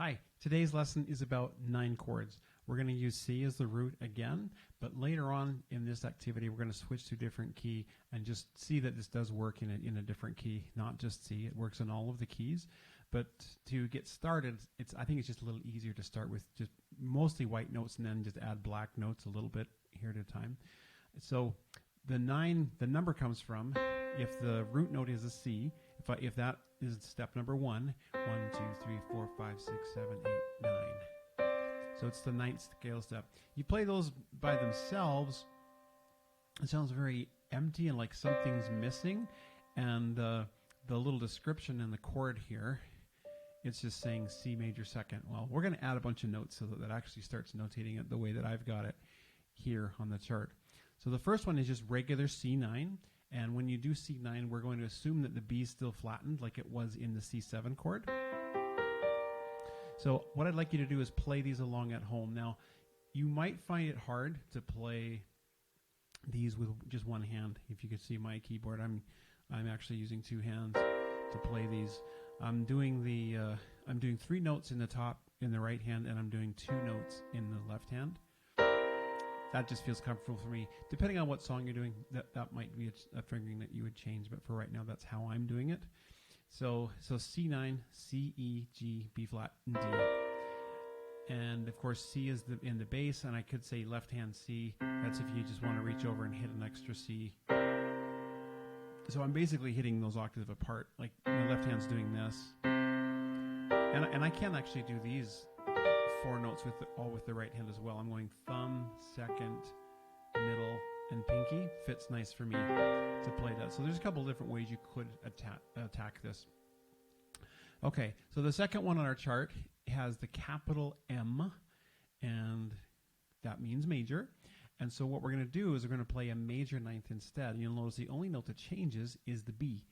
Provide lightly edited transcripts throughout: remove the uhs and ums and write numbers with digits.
Hi, today's lesson is about 9 chords. We're going to use C as the root again, but later on in this activity we're going to switch to a different key and just see that this does work in a different key, not just C. It works in all of the keys. But to get started, I think it's just a little easier to start with just mostly white notes and then just add black notes a little bit here at a time. So the number comes from, if the root note is a C, if that is step number 1, 1, 2, 3, 4, 5, 6, 7, 8, 9. So it's the 9th scale step. You play those by themselves, it sounds very empty and like something's missing. And the little description in the chord here, it's just saying C major second. Well, we're going to add a bunch of notes so that that actually starts notating it the way that I've got it here on the chart. So the first one is just regular C9. And when you do C9, we're going to assume that the B is still flattened like it was in the C7 chord. So what I'd like you to do is play these along at home. Now, you might find it hard to play these with just one hand. If you could see my keyboard, I'm actually using 2 hands to play these. I'm doing 3 notes in the top in the right hand, and I'm doing 2 notes in the left hand. That just feels comfortable for me. Depending on what song you're doing, that might be a fingering that you would change, but for right now, that's how I'm doing it. So C9, C, E, G, B flat, and D. And of course, C is in the bass, and I could say left hand C. That's if you just want to reach over and hit an extra C. So I'm basically hitting those octaves apart. Like my left hand's doing this. And I can actually do these 4 notes all with the right hand as well. I'm going thumb, second, middle, and pinky. Fits nice for me to play that. So there's a couple different ways you could attack this. Okay, so the second one on our chart has the capital M, and that means major. And so what we're going to do is we're going to play a major 9th instead. And you'll notice the only note that changes is the B.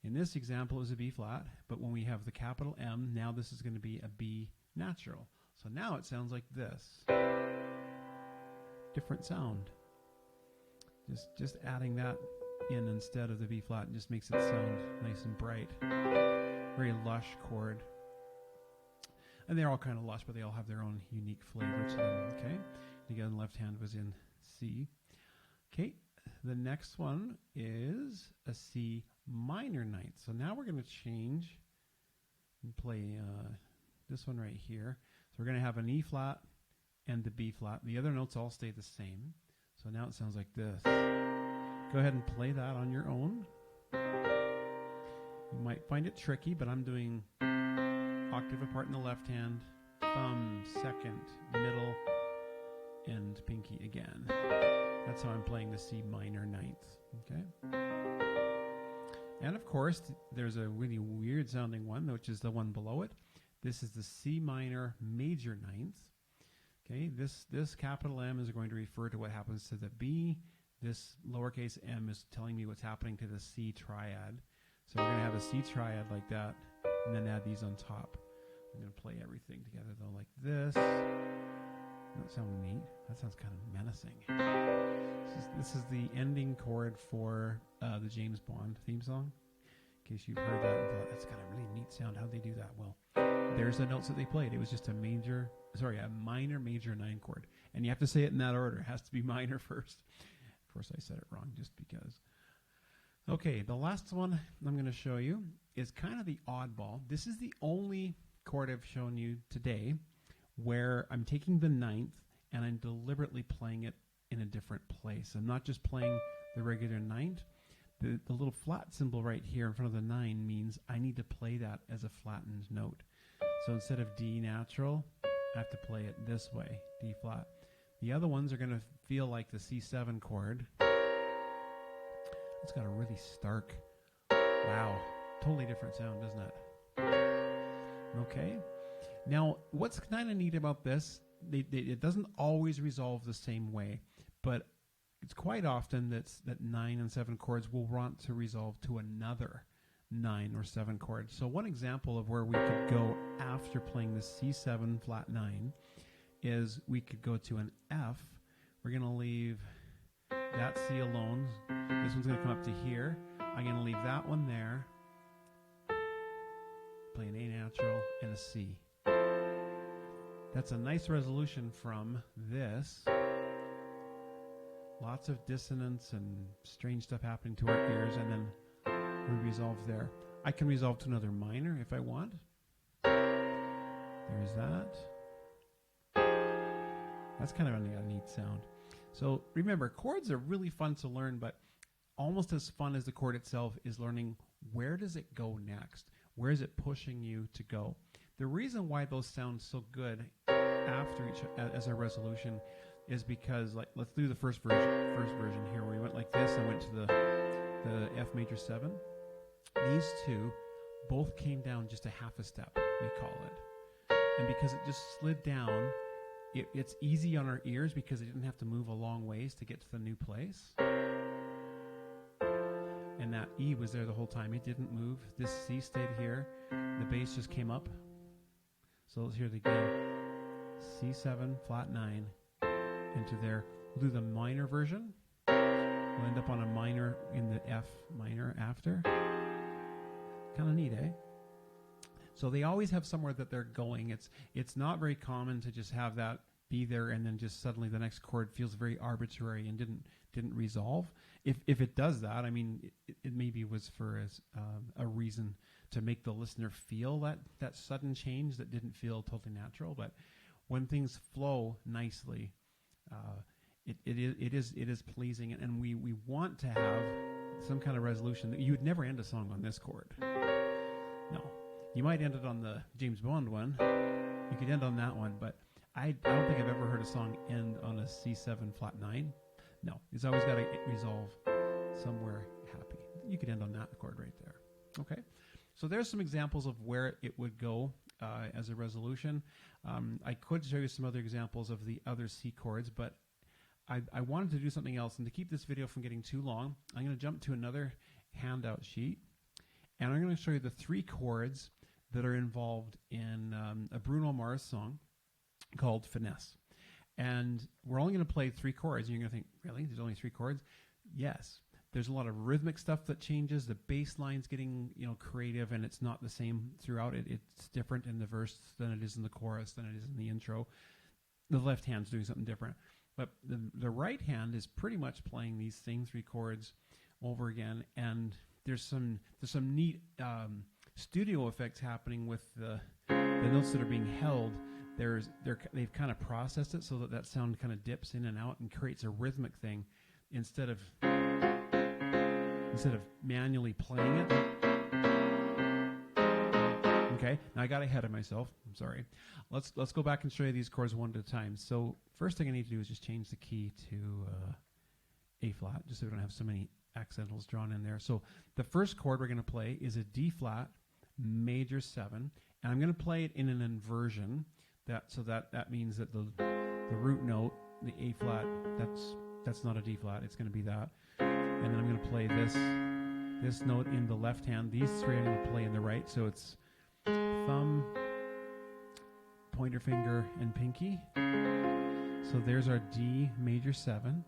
In this example, it was a B flat, but when we have the capital M, now this is going to be a B natural. So now it sounds like this. Different sound. Just adding that in instead of the B flat just makes it sound nice and bright. Very lush chord. And they're all kind of lush, but they all have their own unique flavor to them. Okay. Again, the left hand was in C. Okay. The next one is a C minor 9th. So now we're going to change and play this one right here. So we're going to have an E flat and the B flat. The other notes all stay the same. So now it sounds like this. Go ahead and play that on your own. You might find it tricky, but I'm doing octave apart in the left hand, thumb, second, middle, and pinky again. That's how I'm playing the C minor 9th. Okay. And of course, there's a really weird sounding one, which is the one below it. This is the C minor major 9th. Okay, this capital M is going to refer to what happens to the B. This lowercase m is telling me what's happening to the C triad. So we're going to have a C triad like that, and then add these on top. I'm going to play everything together though, like this. That sounds neat. That sounds kind of menacing. This is the ending chord for the James Bond theme song. In case you've heard that and thought, that's got a really neat sound. How'd they do that? Well, there's the notes that they played. It was just a minor major 9 chord. And you have to say it in that order. It has to be minor first. Of course, I said it wrong just because. Okay, the last one I'm going to show you is kind of the oddball. This is the only chord I've shown you today where I'm taking the 9th and I'm deliberately playing it in a different place. I'm not just playing the regular 9th. The little flat symbol right here in front of the 9 means I need to play that as a flattened note. So instead of D natural, I have to play it this way, D flat. The other ones are going to feel like the C7 chord. It's got a really stark, wow, totally different sound, doesn't it? Okay. Now, what's kind of neat about this, it doesn't always resolve the same way, but it's quite often that 9 and 7 chords will want to resolve to another 9 or 7 chord. So one example of where we could go after playing the C7 flat 9 is we could go to an F. We're going to leave that C alone. This one's going to come up to here. I'm going to leave that one there. Play an A natural and a C. That's a nice resolution from this. Lots of dissonance and strange stuff happening to our ears, and then we resolve there. I can resolve to another minor if I want. There's that. That's kind of a neat sound. So remember, chords are really fun to learn, but almost as fun as the chord itself is learning where does it go next? Where is it pushing you to go? The reason why those sound so good after each as a resolution is because, like, let's do the first version here, where we went like this and went to the F major 7. These two both came down just a half a step, we call it. And because it just slid down, it's easy on our ears because it didn't have to move a long ways to get to the new place. And that E was there the whole time. It didn't move. This C stayed here. The bass just came up. So let's hear it again. C7, flat 9, into there. We'll do the minor version. We'll end up on a minor in the F minor after. Kind of neat, eh? So they always have somewhere that they're going. It's not very common to just have that be there and then just suddenly the next chord feels very arbitrary and didn't resolve. If it does that, I mean, it maybe was for a reason to make the listener feel that sudden change that didn't feel totally natural. But when things flow nicely, it is pleasing, and we want to have some kind of resolution. You would never end a song on this chord. No. You might end it on the James Bond one. You could end on that one, but I don't think I've ever heard a song end on a C7 flat 9. No, it's always got to resolve somewhere happy. You could end on that chord right there. Okay, so there's some examples of where it would go as a resolution. I could show you some other examples of the other C chords, but I wanted to do something else. And to keep this video from getting too long, I'm going to jump to another handout sheet, and I'm going to show you the 3 chords that are involved in a Bruno Mars song called Finesse. And we're only going to play 3 chords. And you're going to think, really? There's only 3 chords? Yes. There's a lot of rhythmic stuff that changes. The bass line's getting, creative, and it's not the same throughout. It's different in the verse than it is in the chorus, than it is in the intro. The left hand's doing something different. But the right hand is pretty much playing these same 3 chords over again. And there's some neat studio effects happening with the notes that are being held. They've kind of processed it so that sound kind of dips in and out and creates a rhythmic thing instead of manually playing it. Okay, now I got ahead of myself. I'm sorry. Let's go back and show you these chords one at a time. So first thing I need to do is just change the key to A flat, just so we don't have so many accentals drawn in there. So the first chord we're going to play is a D flat major 7, and I'm going to play it in an inversion. That means that the root note, the A flat, that's not a D flat. It's going to be that, and then I'm going to play this note in the left hand. These 3 I'm going to play in the right. So it's thumb, pointer finger, and pinky. So there's our D major 7.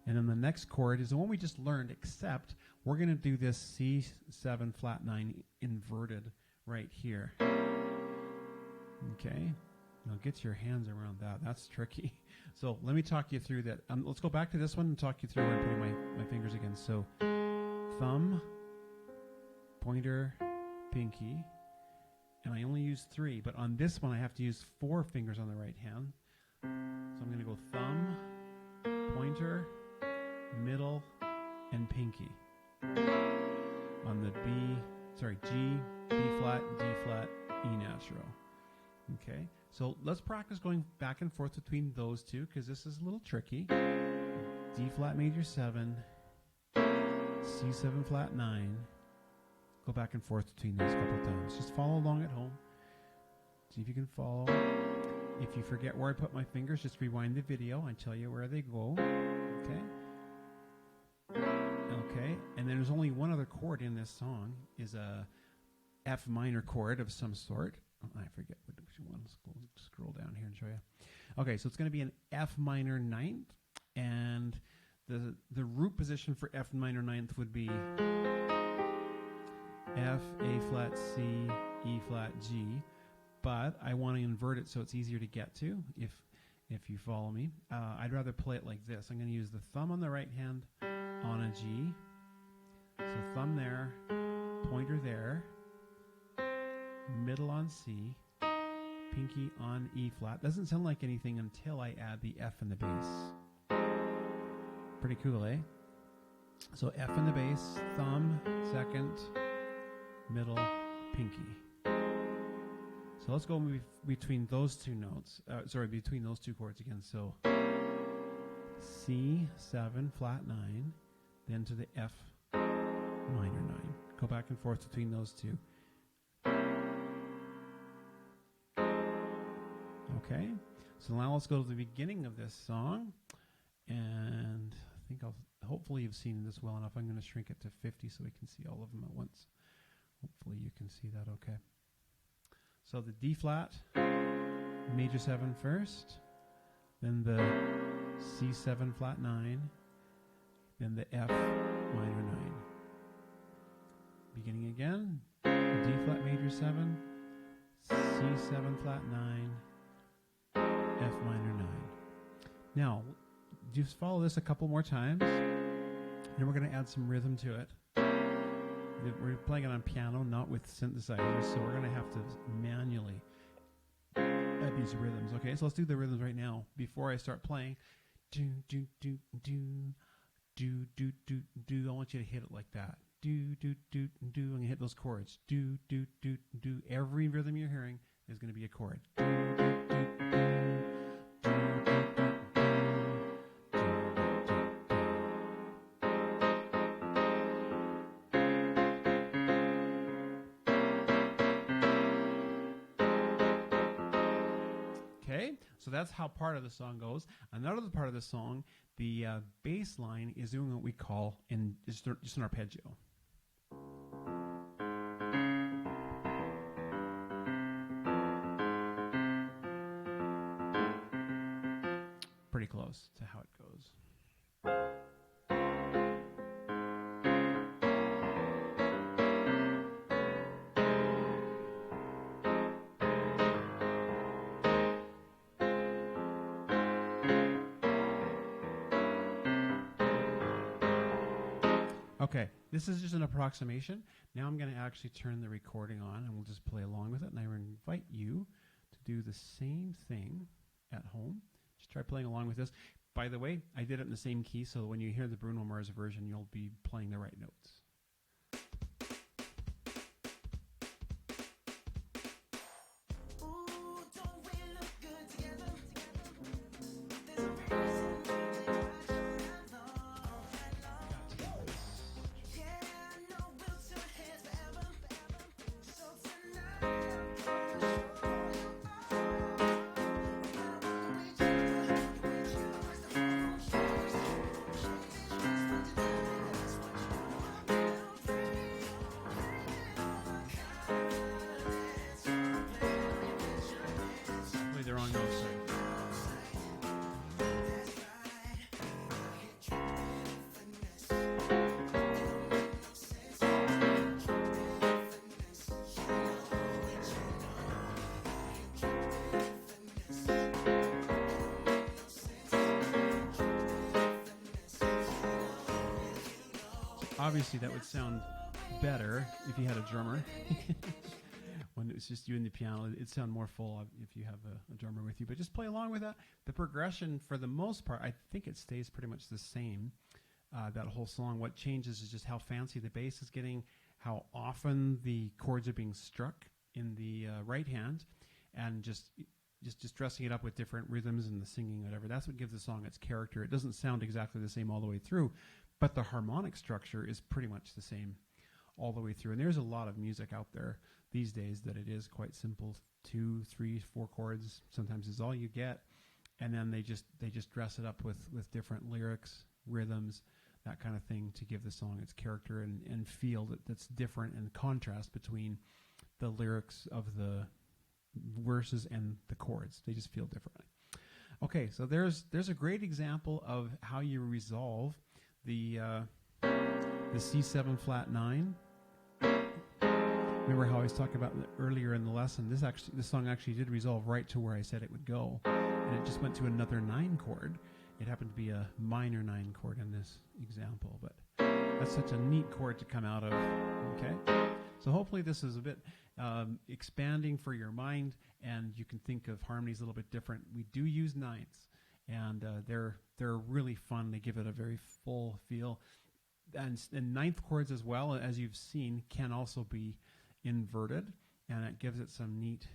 And then the next chord is the one we just learned, except we're going to do this C7 flat 9 inverted right here. Okay. Now get your hands around that. That's tricky. So let me talk you through that. Let's go back to this one and talk you through where I'm putting my fingers again. So thumb, pointer, pinky. And I only use 3, but on this one I have to use 4 fingers on the right hand. So I'm going to go thumb, pointer, middle, and pinky. On the G, B flat, D flat, E natural. Okay, so let's practice going back and forth between those 2 because this is a little tricky. D flat major 7, C7 flat 9. Go back and forth between those a couple of times. Just follow along at home. See if you can follow. If you forget where I put my fingers, just rewind the video and tell you where they go. Okay. Okay, and then there's only one other chord in this song, is a F minor chord of some sort. Oh, I forget which one. Let's scroll down here and show you. Okay, so it's going to be an F minor 9th, and the root position for F minor 9th would be F, A flat, C, E flat, G. but I want to invert it so it's easier to get to if you follow me. I'd rather play it like this. I'm going to use the thumb on the right hand on a G. So thumb there, pointer there, middle on C, pinky on E flat. Doesn't sound like anything until I add the F in the bass. Pretty cool, eh? So F in the bass, thumb, second, middle, pinky. So let's go between those two notes. Between those two chords again. So C7 flat 9, then to the F minor 9. Go back and forth between those two. Okay. So now let's go to the beginning of this song, and I think hopefully you've seen this well enough. I'm going to shrink it to 50 so we can see all of them at once. Hopefully you can see that okay. So the D flat, major 7 first, then the C7 flat 9, then the F minor 9. Beginning again, D flat major 7, C7 flat 9, F minor 9. Now, just follow this a couple more times, and we're going to add some rhythm to it. We're playing it on piano, not with synthesizers, so we're going to have to manually add these rhythms. Okay, so let's do the rhythms right now. Before I start playing, do, do, do, do, do, do, do, do. I want you to hit it like that. Do, do, do, do. I'm going to hit those chords. Do, do, do, do. Every rhythm you're hearing is going to be a chord. Do, do, do, do. So that's how part of the song goes. Another part of the song, the bass line is doing what we call just an arpeggio. Pretty close to how it goes. Okay, this is just an approximation. Now I'm going to actually turn the recording on, and we'll just play along with it. And I invite you to do the same thing at home. Just try playing along with this. By the way, I did it in the same key, so when you hear the Bruno Mars version, you'll be playing the right notes. Obviously, that would sound better if you had a drummer. When it's just you and the piano, it'd sound more full if you have a drummer with you. But just play along with that. The progression, for the most part, I think it stays pretty much the same, that whole song. What changes is just how fancy the bass is getting, how often the chords are being struck in the right hand, and just dressing it up with different rhythms and the singing, whatever. That's what gives the song its character. It doesn't sound exactly the same all the way through, but the harmonic structure is pretty much the same all the way through. And there's a lot of music out there these days that it is quite simple. 2, 3, 4 chords sometimes is all you get. And then they just dress it up with different lyrics, rhythms, that kind of thing to give the song its character and feel that's different, and the contrast between the lyrics of the verses and the chords. They just feel differently. Okay, so there's a great example of how you resolve the C7 flat 9 Remember how I was talking about earlier in the lesson? This song actually did resolve right to where I said it would go, and it just went to another 9 chord. It happened to be a minor 9 chord in this example, but that's such a neat chord to come out of. Okay, so hopefully this is a bit expanding for your mind, and you can think of harmonies a little bit different. We do use ninths, and they're really fun. They give it a very full feel, and ninth chords as well, as you've seen, can also be inverted, and it gives it some neat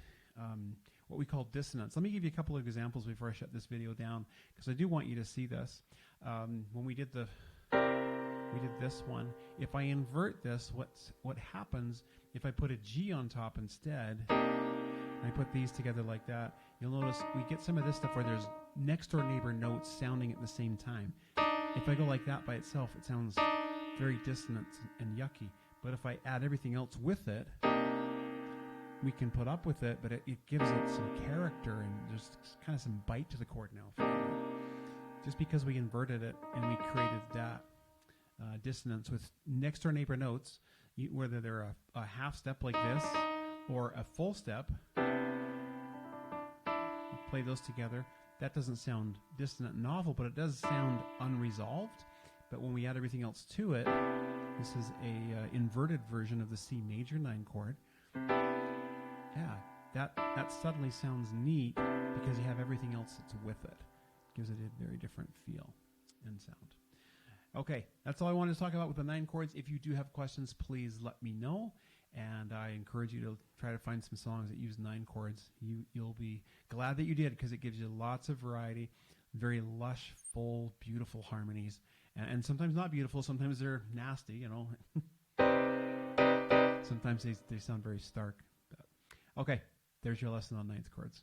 what we call dissonance. Let me give you a couple of examples before I shut this video down, because I do want you to see this. When we did this one, if I invert this, what happens if I put a G on top instead, and I put these together like that, you'll notice we get some of this stuff where there's next door neighbor notes sounding at the same time. If I go like that by itself, it sounds very dissonant and yucky. But if I add everything else with it, we can put up with it, but it gives it some character and there's kind of some bite to the chord now. Just because we inverted it and we created that dissonance with next door neighbor notes, whether they're a half step like this or a full step, play those together. That doesn't sound dissonant and novel, but it does sound unresolved. But when we add everything else to it, this is a inverted version of the C major 9 chord. Yeah, that suddenly sounds neat because you have everything else that's with it. Gives it a very different feel and sound. Okay, that's all I wanted to talk about with the 9 chords. If you do have questions, please let me know. And I encourage you to try to find some songs that use 9 chords. You'll be glad that you did, because it gives you lots of variety, very lush, full, beautiful harmonies. And sometimes not beautiful, sometimes they're nasty, you know. Sometimes they sound very stark. But okay, there's your lesson on 9th chords.